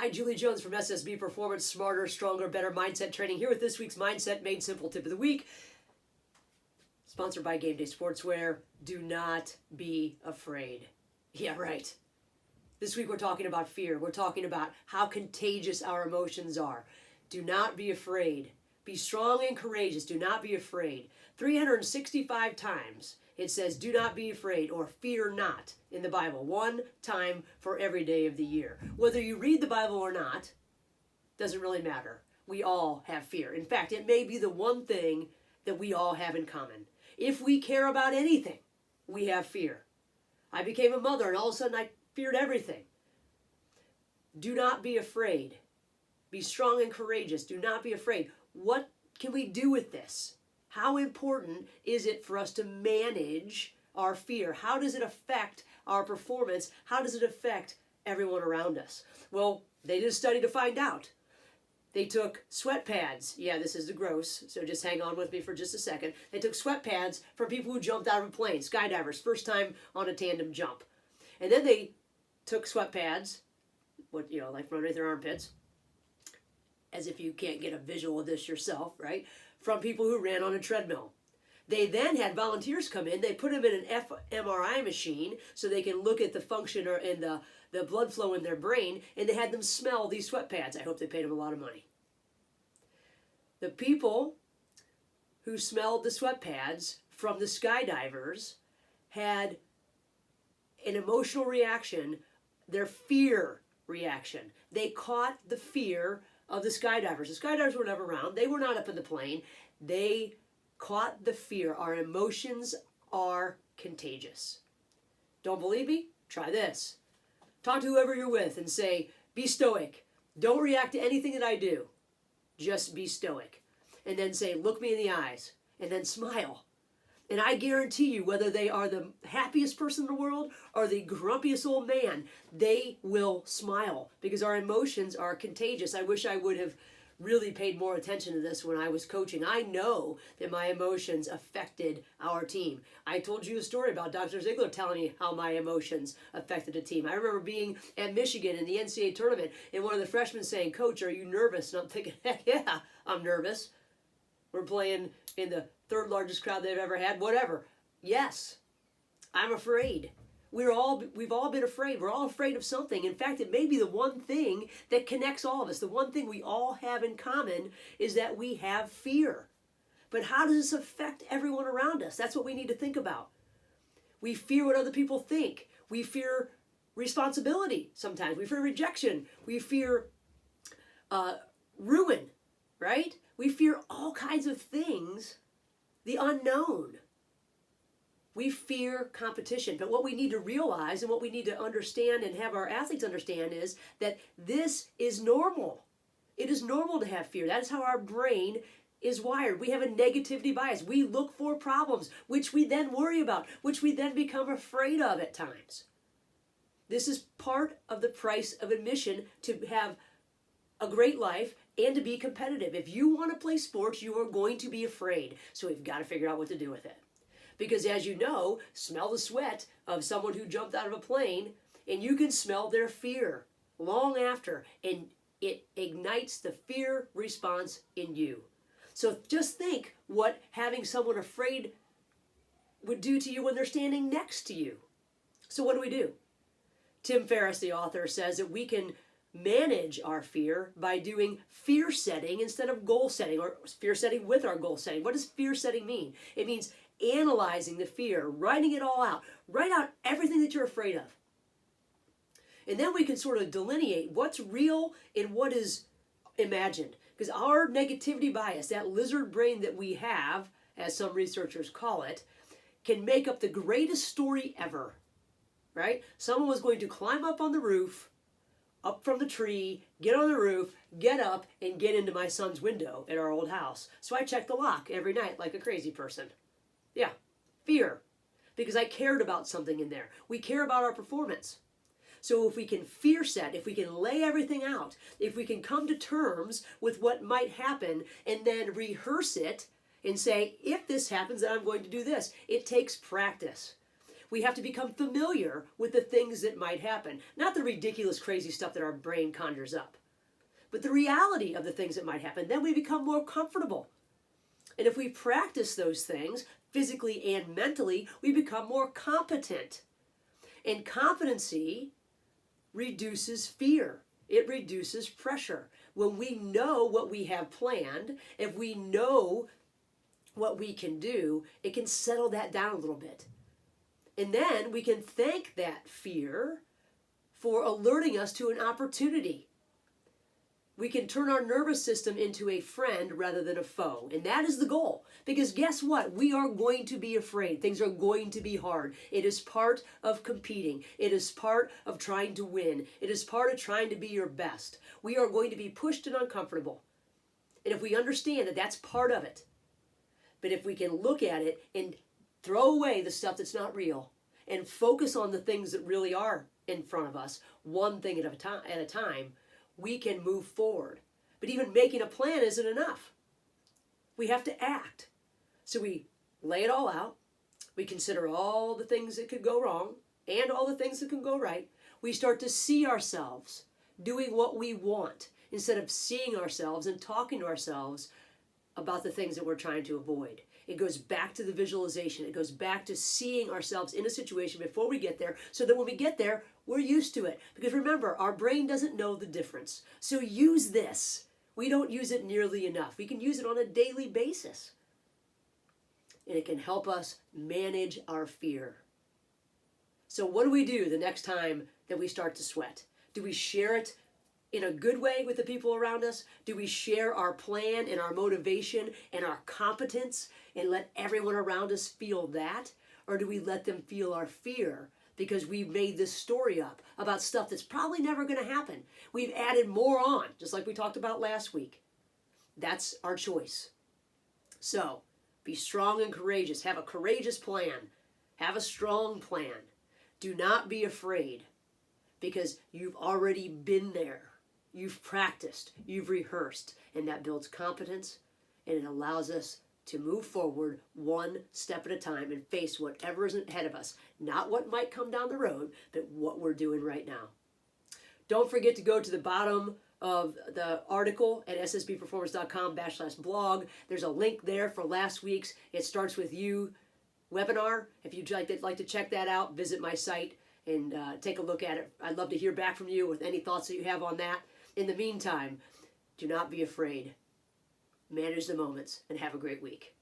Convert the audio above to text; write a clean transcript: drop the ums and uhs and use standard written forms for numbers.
Hi, Julie Jones from SSB Performance, Smarter, Stronger, Better Mindset Training, here with this week's Mindset Made Simple Tip of the Week, sponsored by Game Day Sportswear. Do not be afraid. Yeah, right. This week we're talking about fear. We're talking about how contagious our emotions are. Do not be afraid. Be strong and courageous. Do not be afraid. 365 times it says, do not be afraid or fear not in the Bible. One time for every day of the year. Whether you read the Bible or not, doesn't really matter. We all have fear. In fact, it may be the one thing that we all have in common. If we care about anything, we have fear. I became a mother and all of a sudden I feared everything. Do not be afraid. Be strong and courageous. Do not be afraid. What can we do with this? How important is it for us to manage our fear? How does it affect our performance? How does it affect everyone around us? Well, they did a study to find out. They took sweat pads. Yeah, this is the gross, so just hang on with me for just a second. They took sweat pads from people who jumped out of a plane, skydivers, first time on a tandem jump. And then they took sweat pads, like from underneath their armpits, as if you can't get a visual of this yourself, right? From people who ran on a treadmill. They then had volunteers come in. They put them in an fMRI machine so they can look at the function and the blood flow in their brain, and they had them smell these sweat pads. I hope they paid them a lot of money. The people who smelled the sweat pads from the skydivers had an emotional reaction, their fear reaction. They caught the fear of the skydivers. The skydivers were never around. They were not up in the plane. They caught the fear. Our emotions are contagious. Don't believe me? Try this. Talk to whoever you're with and say, be stoic. Don't react to anything that I do. Just be stoic. And then say, look me in the eyes. And then smile. And I guarantee you, whether they are the happiest person in the world or the grumpiest old man, they will smile because our emotions are contagious. I wish I would have really paid more attention to this when I was coaching. I know that my emotions affected our team. I told you a story about Dr. Ziegler telling me how my emotions affected the team. I remember being at Michigan in the NCAA tournament and one of the freshmen saying, Coach, are you nervous? And I'm thinking, heck yeah, I'm nervous. We're playing in the third largest crowd they've ever had, whatever. Yes, I'm afraid. We've all been afraid. We're all afraid of something. In fact, it may be the one thing that connects all of us. The one thing we all have in common is that we have fear. But how does this affect everyone around us? That's what we need to think about. We fear what other people think. We fear responsibility sometimes. We fear rejection. We fear ruin, right? We fear all kinds of things, the unknown. We fear competition. But what we need to realize and what we need to understand and have our athletes understand is that this is normal. It is normal to have fear. That is how our brain is wired. We have a negativity bias. We look for problems, which we then worry about, which we then become afraid of at times. This is part of the price of admission to have a great life and to be competitive. If you want to play sports, you are going to be afraid. So we've got to figure out what to do with it. Because as you know, smell the sweat of someone who jumped out of a plane, and you can smell their fear long after, and it ignites the fear response in you. So just think what having someone afraid would do to you when they're standing next to you. So what do? Tim Ferriss, the author, says that we can manage our fear by doing fear setting instead of goal setting, or fear setting with our goal setting. What does fear setting mean? It means analyzing the fear, writing it all out. Write out everything that you're afraid of. And then we can sort of delineate what's real and what is imagined. Because our negativity bias, that lizard brain that we have, as some researchers call it, can make up the greatest story ever. Right? Someone was going to climb up on the roof, up from the tree, get on the roof, get up, and get into my son's window at our old house. So I checked the lock every night like a crazy person. Yeah, fear. Because I cared about something in there. We care about our performance. So if we can fear set, if we can lay everything out, if we can come to terms with what might happen and then rehearse it and say, if this happens, then I'm going to do this. It takes practice. We have to become familiar with the things that might happen. Not the ridiculous, crazy stuff that our brain conjures up, but the reality of the things that might happen. Then we become more comfortable. And if we practice those things, physically and mentally, we become more competent. And competency reduces fear. It reduces pressure. When we know what we have planned, if we know what we can do, it can settle that down a little bit. And then we can thank that fear for alerting us to an opportunity. We can turn our nervous system into a friend rather than a foe. And that is the goal. Because guess what? We are going to be afraid. Things are going to be hard. It is part of competing. It is part of trying to win. It is part of trying to be your best. We are going to be pushed and uncomfortable. And if we understand that that's part of it, but if we can look at it and throw away the stuff that's not real and focus on the things that really are in front of us, one thing at a time, we can move forward. But even making a plan isn't enough. We have to act. So we lay it all out. We consider all the things that could go wrong and all the things that can go right. We start to see ourselves doing what we want instead of seeing ourselves and talking to ourselves about the things that we're trying to avoid. It goes back to the visualization. It goes back to seeing ourselves in a situation before we get there, so that when we get there, we're used to it. Because remember, our brain doesn't know the difference. So use this. We don't use it nearly enough. We can use it on a daily basis. And it can help us manage our fear. So what do we do the next time that we start to sweat? Do we share it in a good way with the people around us? Do we share our plan and our motivation and our competence and let everyone around us feel that? Or do we let them feel our fear because we've made this story up about stuff that's probably never going to happen? We've added more on, just like we talked about last week. That's our choice. So be strong and courageous. Have a courageous plan. Have a strong plan. Do not be afraid, because you've already been there. You've practiced, you've rehearsed, and that builds competence, and it allows us to move forward one step at a time and face whatever is ahead of us. Not what might come down the road, but what we're doing right now. Don't forget to go to the bottom of the article at ssbperformance.com/blog. There's a link there for last week's It Starts With You webinar. If you'd like to check that out, visit my site and take a look at it. I'd love to hear back from you with any thoughts that you have on that. In the meantime, do not be afraid. Manage the moments and have a great week.